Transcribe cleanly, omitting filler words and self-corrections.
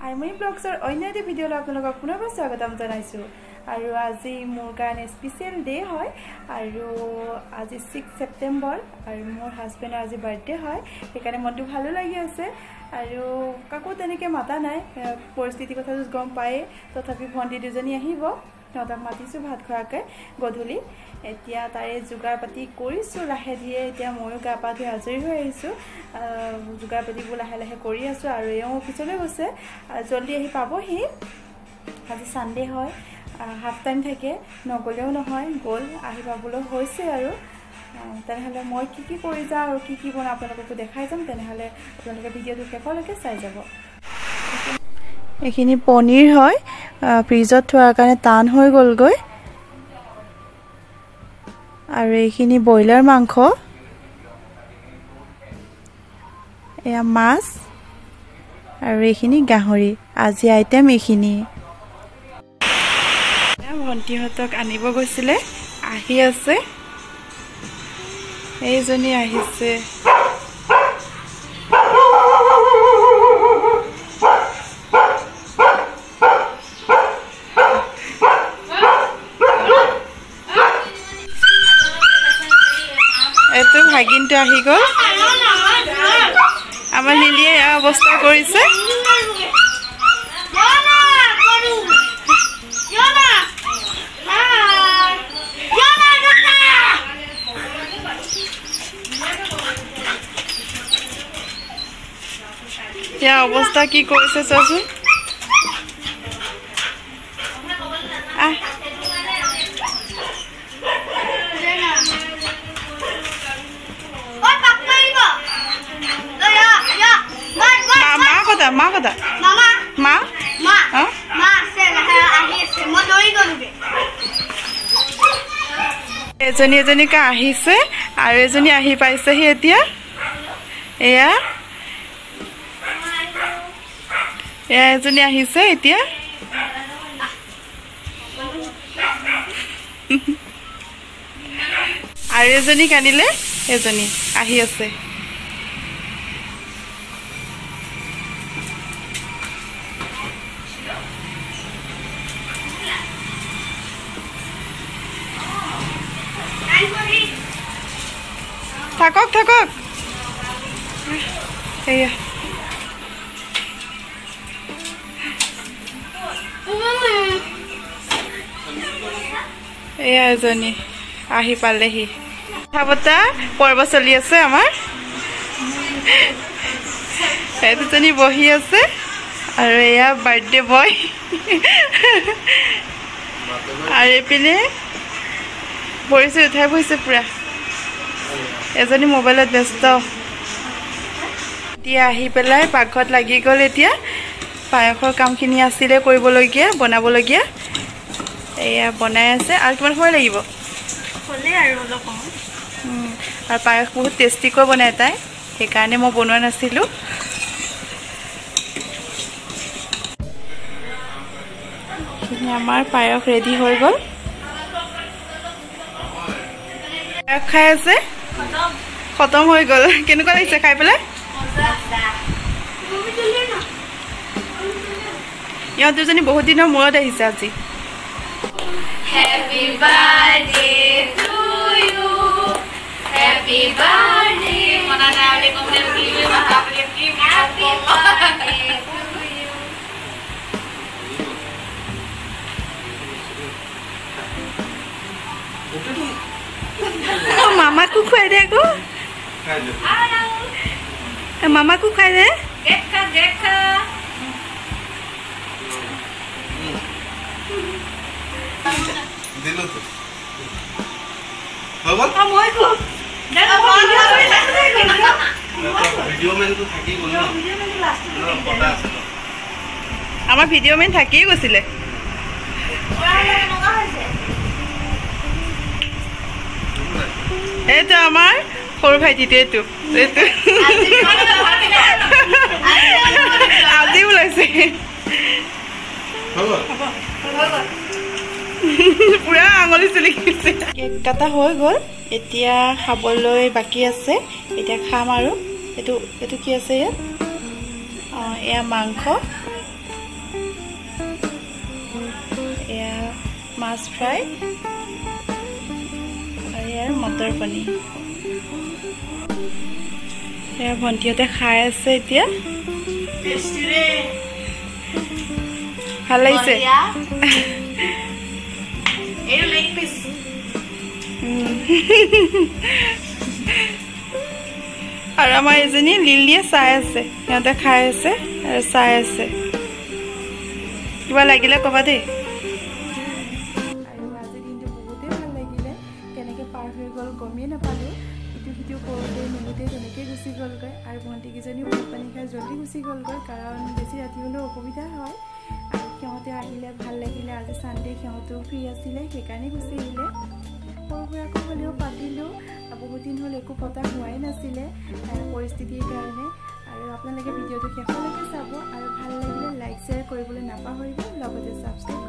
আইমনি ব্লগছৰ অন্য এটা ভিডিঅ'লৈ আপোনালোকক পুনৰবাৰ স্বাগতম জনাইছোঁ আৰু আজি মোৰ কাৰণে স্পেচিয়েল ডে হয় আৰু আজি 6 ছেপ্টেম্বৰ আৰু মোৰ হাজবেণ্ডৰ আজি বাৰ্থডে হয় সেইকাৰণে মনটো ভালো লাগি আছে আৰু কাকো তেনেকৈ মাতা নাই পৰিস্থিতিৰ কথাটো গম পায়ে তথাপি ভণ্টি দুজনী আহিব সিহঁতক মাতিছোঁ ভাত খোৱাকৈ গধূলি এতিয়া তাৰে যোগাৰ পাতি কৰিছোঁ লাহে ধীৰে এতিয়া ময়ো গা পা ধুই আজৰি হৈ আহিছোঁ যোগাৰ পাতিবোৰ লাহে লাহে কৰি আছোঁ আৰু এওঁ অফিচলৈ গৈছে জলদি আহি পাবহি আজি ছানডে হয় হাফ টাইম থাকে নগ'লেও নহয় গ'ল আহি পাবলৈ হৈছে আৰু তেনেহ'লে মই কি কৰি যাওঁ আৰু কি বনাওঁ আপোনালোককো দেখাই যাম তেনেহ'লে আপোনালোকে ভিডিঅ'টো শেষলৈকে চাই যাব এইখিনি পনীৰ হয় ফ্ৰিজত থোৱাৰ কাৰণে টান হৈ গ'লগৈ আৰু এইখিনি ব্ৰইলাৰ মাংস এয়া মাছ আৰু এইখিনি গাহৰি আজি আইটেম এইখিনি ভণ্টিহঁতক আনিব গৈছিলে আহি আছে এইজনী আহিছে এইটো ভাগিনটো আহি গ'ল আমাৰ লিলিয়ে এয়া অৱস্থা কৰিছে এয়া অৱস্থা কি কৰিছে চোৱাচোন মা কথা মা এজনী এজনীকে আহিছে আৰু এজনী আহি পাইছেহি এতিয়া এয়া এজনী আহিছে এতিয়া আৰু এজনী কান্দিলে এজনী আহি আছে থাকক থাকক এয়া এয়া এজনী আহি পালেহি কথা বতৰা পৰ্ব চলি আছে আমাৰ এই দুজনী বহি আছে আৰু এয়া বাৰ্থডে বয় আৰু এইপিনে ভৰিছে উঠাই বহিছে পুৰা এজনী মোবাইলত ব্যস্ত এতিয়া আহি পেলাই পাকঘৰত লাগি গ'ল এতিয়া পায়সৰ কামখিনি আছিলে কৰিবলগীয়া বনাবলগীয়া এয়া বনাই আছে আৰু কিমান সময় লাগিব আৰু পায়স বহুত টেষ্টিকৈ বনাই তাই সেইকাৰণে মই বনোৱা নাছিলোঁ আমাৰ পায়স ৰেডি হৈ গ'ল পায়স খাই আছে খতম হৈ গ'ল কেনেকুৱা লাগিছে খাই পেলাই ইহঁত দুজনী বহুত দিনৰ মূৰত আহিছে আজি Happy birthday to you. Happy birthday. Mana nak boleh komen video apa boleh film. Happy birthday to you. Mama ku khuai deh aku. Mama ku khuai deh. Geka. দিলো তো বাবা মই কো ভিডিও মেন তো থাকি গল না পটা আছে না আমাৰ ভিডিও মেন থাকি গৈছিলে এইটো আমাৰ সৰু ভাইটিটো এইটো আজি ওলাইছে পুৰা আঙুলি চুলি গৈছে কেক কাটা হৈ গ'ল এতিয়া খাবলৈ বাকী আছে এতিয়া খাম আৰু এইটো কি আছে ইয়াত এয়া মাংস মাছ ফ্ৰাই আৰু ইয়াৰ মটৰ পনীৰ এয়া ভণ্টিহঁতে খাই আছে এতিয়া ভাল লাগিছে আৰু আমাৰ এজনী লিলিয়ে চাই আছে সিহঁতে খাই আছে আৰু চাই আছে কিবা লাগিলে ক'বা দেই আৰু আজি দিনটো বহুতেই ভাল লাগিলে কেনেকৈ পাৰ হৈ গ'ল গমেই নাপালোঁ ইটো সিটো কৰোঁতে মেলোঁতে তেনেকৈ গুচি গ'লগৈ আৰু ভণ্টিকেইজনীও ভাত পানী খাই জল্দি গুচি গ'লগৈ কাৰণ বেছি ৰাতি হ'লেও অসুবিধা হয় আৰু সিহঁতে আহিলে ভাল লাগিলে আজি ছানডে সিহঁতেও ফ্ৰী আছিলে সেইকাৰণে গুচি আহিলে সৰু সুৰাকৈ হ'লেও পাতিলোঁ বহুত দিন হ'ল একো পতা হোৱাই নাছিলে পৰিস্থিতিৰ কাৰণে আৰু আপোনালোকে ভিডিঅ'টো শেষলৈকে চাব আৰু ভাল লাগিলে লাইক শ্বেয়াৰ কৰিবলৈ নাপাহৰিব লগতে ছাবস্ক্ৰাইব